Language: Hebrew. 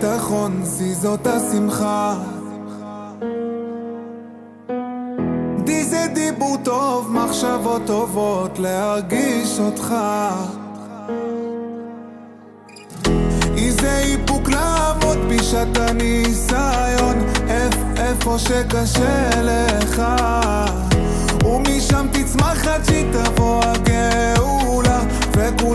ביטחון, שיא זאת השמחה. די זה דיבור טוב, מחשבות טובות, להרגיש אותך. איזה איפוק לעמוד בשעת הניסיון, איפה שקשה לך, ומשם תצמח עד שתבוא הגאולה, וכולם